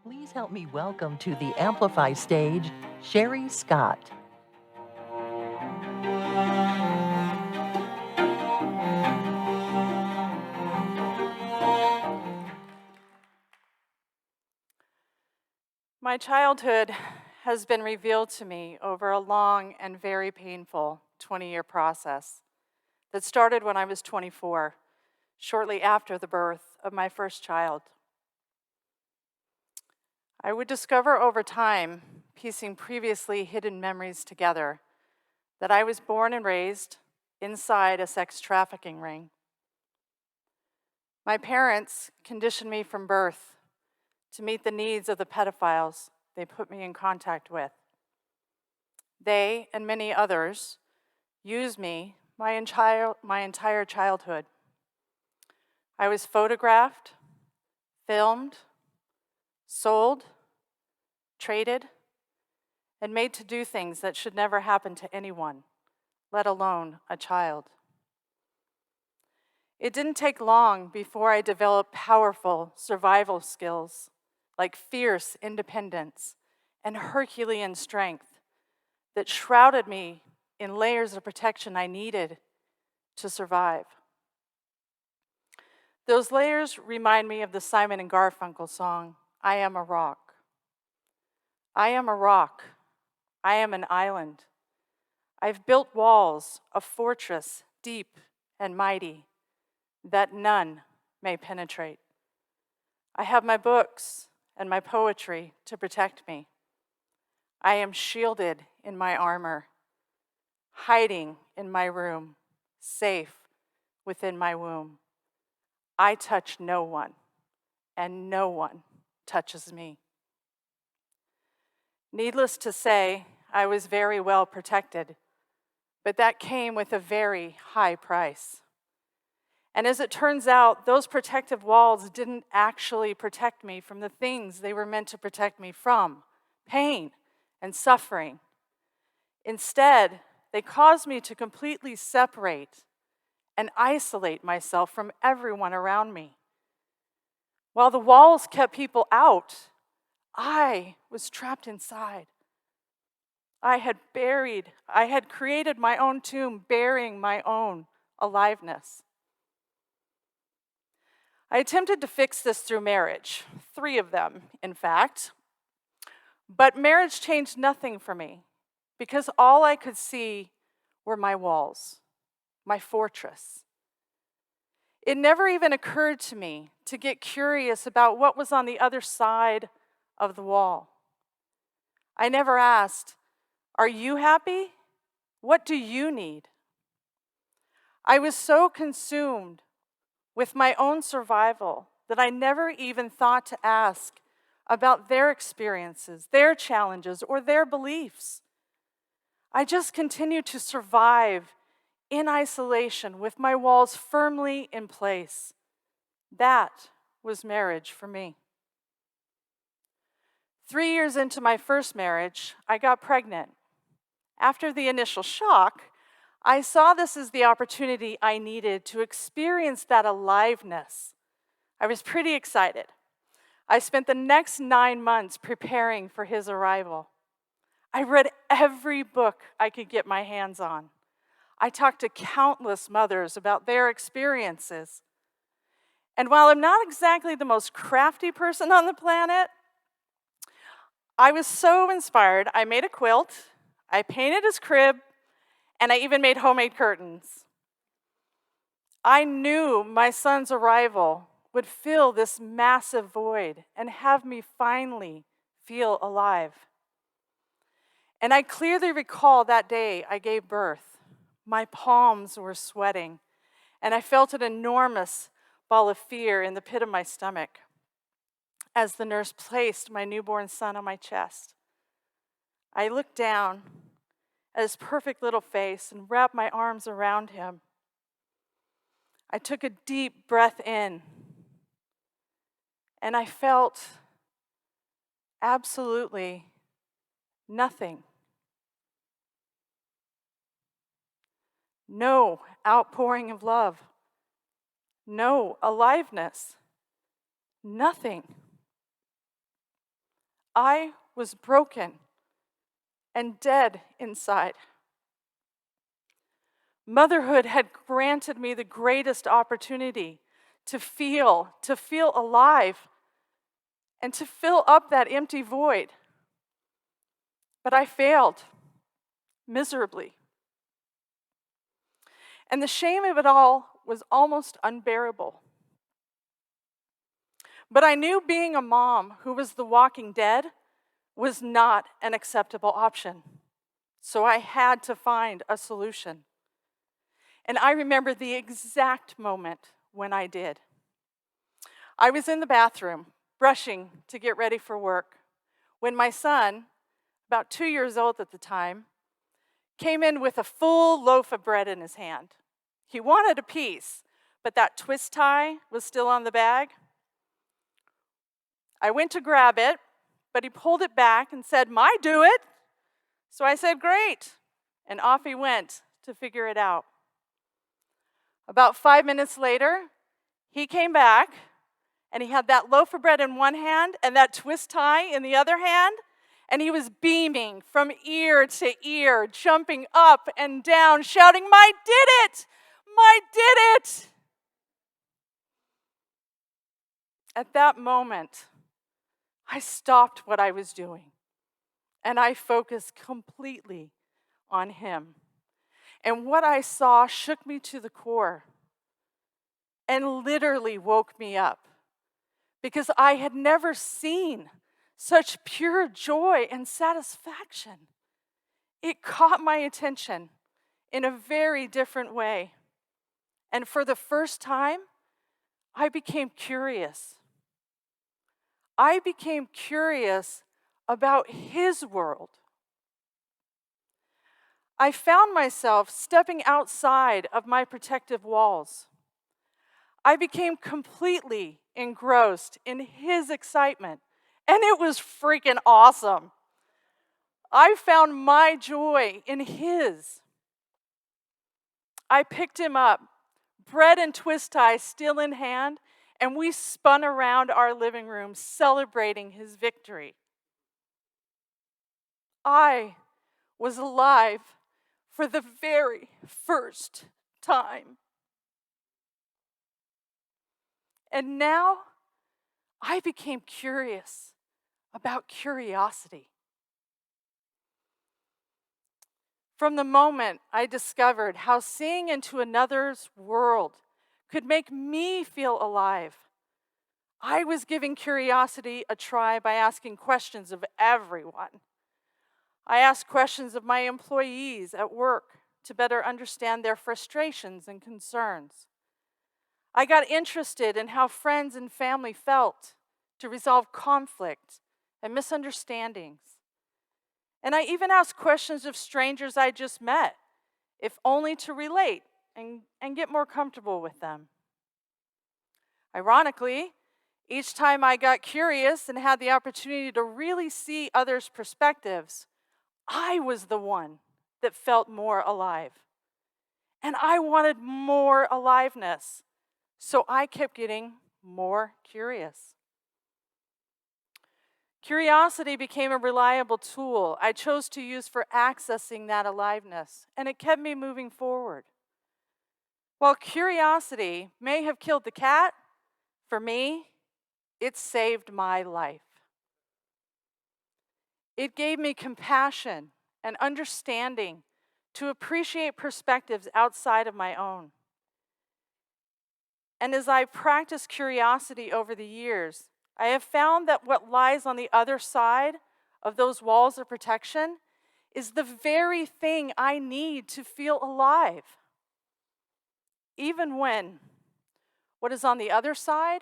Please help me welcome to the Amplify stage, Shari Scott. My childhood has been revealed to me over a long and very painful 20-year process that started when I was 24, shortly after the birth of my first child. I would discover over time, piecing previously hidden memories together, that I was born and raised inside a sex trafficking ring. My parents conditioned me from birth to meet the needs of the pedophiles they put me in contact with. They and many others used me my entire childhood. I was photographed, filmed, sold, traded, and made to do things that should never happen to anyone, let alone a child. It didn't take long before I developed powerful survival skills like fierce independence and Herculean strength that shrouded me in layers of protection I needed to survive. Those layers remind me of the Simon and Garfunkel song, I Am a Rock. I am a rock. I am an island. I've built walls, a fortress deep and mighty that none may penetrate. I have my books and my poetry to protect me. I am shielded in my armor, hiding in my room, safe within my womb. I touch no one, and no one touches me. Needless to say, I was very well protected, but that came with a very high price. And as it turns out, those protective walls didn't actually protect me from the things they were meant to protect me from, pain and suffering. Instead, they caused me to completely separate and isolate myself from everyone around me. While the walls kept people out, I was trapped inside. I had created my own tomb, burying my own aliveness. I attempted to fix this through marriage, 3 of them, in fact. But marriage changed nothing for me because all I could see were my walls, my fortress. It never even occurred to me to get curious about what was on the other side of the wall. I never asked, are you happy? What do you need? I was so consumed with my own survival that I never even thought to ask about their experiences, their challenges, or their beliefs. I just continued to survive in isolation with my walls firmly in place. That was marriage for me. 3 years into my first marriage, I got pregnant. After the initial shock, I saw this as the opportunity I needed to experience that aliveness. I was pretty excited. I spent the next 9 months preparing for his arrival. I read every book I could get my hands on. I talked to countless mothers about their experiences. And while I'm not exactly the most crafty person on the planet, I was so inspired, I made a quilt, I painted his crib, and I even made homemade curtains. I knew my son's arrival would fill this massive void and have me finally feel alive. And I clearly recall that day I gave birth. My palms were sweating, and I felt an enormous ball of fear in the pit of my stomach as the nurse placed my newborn son on my chest. I looked down at his perfect little face and wrapped my arms around him. I took a deep breath in, and I felt absolutely nothing. No outpouring of love. No aliveness. Nothing. I was broken and dead inside. Motherhood had granted me the greatest opportunity to feel alive, and to fill up that empty void. But I failed miserably. And the shame of it all was almost unbearable. But I knew being a mom who was the walking dead was not an acceptable option. So I had to find a solution. And I remember the exact moment when I did. I was in the bathroom, brushing to get ready for work, when my son, about 2 years old at the time, came in with a full loaf of bread in his hand. He wanted a piece, but that twist tie was still on the bag. I went to grab it, but he pulled it back and said, "My do it." So I said, "Great." And off he went to figure it out. About 5 minutes later, he came back, and he had that loaf of bread in one hand and that twist tie in the other hand, and he was beaming from ear to ear, jumping up and down, shouting, "My did it! My did it!" At that moment, I stopped what I was doing, and I focused completely on him. And what I saw shook me to the core and literally woke me up, because I had never seen such pure joy and satisfaction. It caught my attention in a very different way. And for the first time, I became curious. I became curious about his world. I found myself stepping outside of my protective walls. I became completely engrossed in his excitement, and it was freaking awesome. I found my joy in his. I picked him up, bread and twist tie still in hand, and we spun around our living room celebrating his victory. I was alive for the very first time. And now I became curious about curiosity. From the moment I discovered how seeing into another's world could make me feel alive, I was giving curiosity a try by asking questions of everyone. I asked questions of my employees at work to better understand their frustrations and concerns. I got interested in how friends and family felt to resolve conflict and misunderstandings. And I even asked questions of strangers I just met, if only to relate and get more comfortable with them. Ironically, each time I got curious and had the opportunity to really see others' perspectives, I was the one that felt more alive. And I wanted more aliveness, so I kept getting more curious. Curiosity became a reliable tool I chose to use for accessing that aliveness, and it kept me moving forward. While curiosity may have killed the cat, for me, it saved my life. It gave me compassion and understanding to appreciate perspectives outside of my own. And as I practiced curiosity over the years, I have found that what lies on the other side of those walls of protection is the very thing I need to feel alive. Even when what is on the other side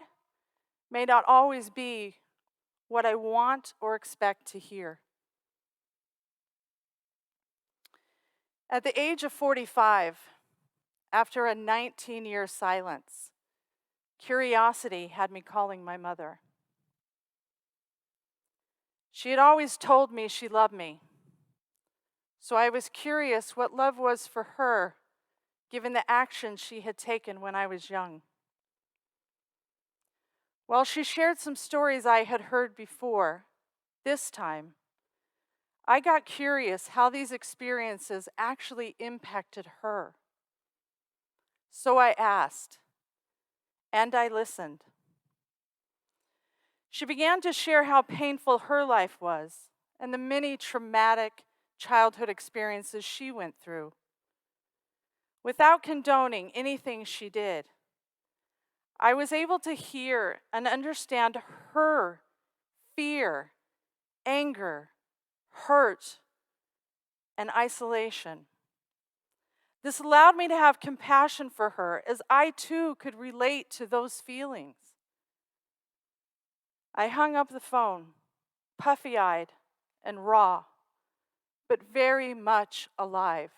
may not always be what I want or expect to hear. At the age of 45, after a 19-year silence, curiosity had me calling my mother. She had always told me she loved me, so I was curious what love was for her, given the actions she had taken when I was young. While she shared some stories I had heard before, this time, I got curious how these experiences actually impacted her. So I asked, and I listened. She began to share how painful her life was and the many traumatic childhood experiences she went through. Without condoning anything she did, I was able to hear and understand her fear, anger, hurt, and isolation. This allowed me to have compassion for her as I too could relate to those feelings. I hung up the phone, puffy-eyed and raw, but very much alive.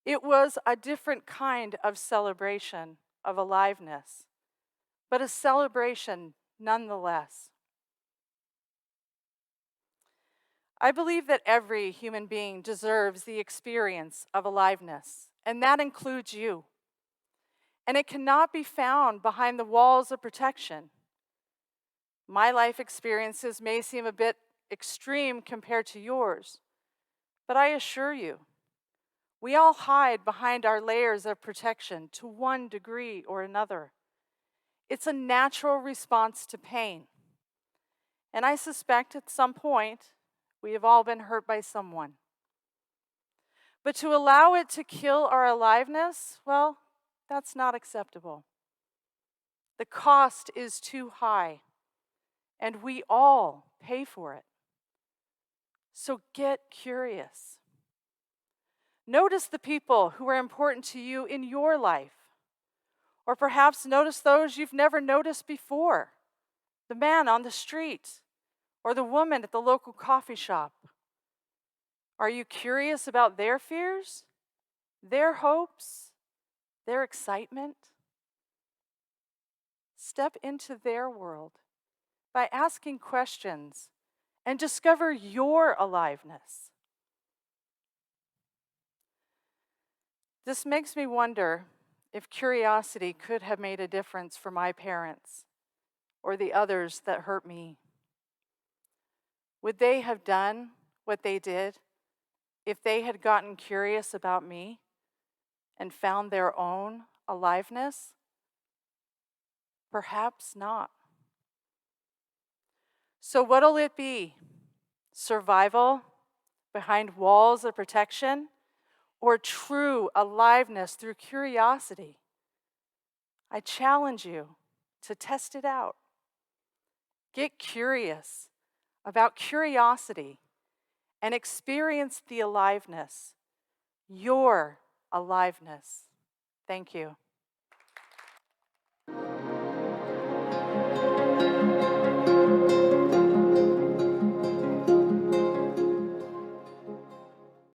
It was a different kind of celebration of aliveness, but a celebration nonetheless. I believe that every human being deserves the experience of aliveness, and that includes you. And it cannot be found behind the walls of protection. My life experiences may seem a bit extreme compared to yours, but I assure you, we all hide behind our layers of protection to one degree or another. It's a natural response to pain. And I suspect at some point, we have all been hurt by someone. But to allow it to kill our aliveness, well, that's not acceptable. The cost is too high, and we all pay for it. So get curious. Notice the people who are important to you in your life. Or perhaps notice those you've never noticed before. The man on the street, or the woman at the local coffee shop. Are you curious about their fears, their hopes, their excitement? Step into their world by asking questions and discover your aliveness. This makes me wonder if curiosity could have made a difference for my parents or the others that hurt me. Would they have done what they did if they had gotten curious about me and found their own aliveness? Perhaps not. So what'll it be? Survival behind walls of protection, or true aliveness through curiosity? I challenge you to test it out. Get curious about curiosity and experience the aliveness, your aliveness. Thank you.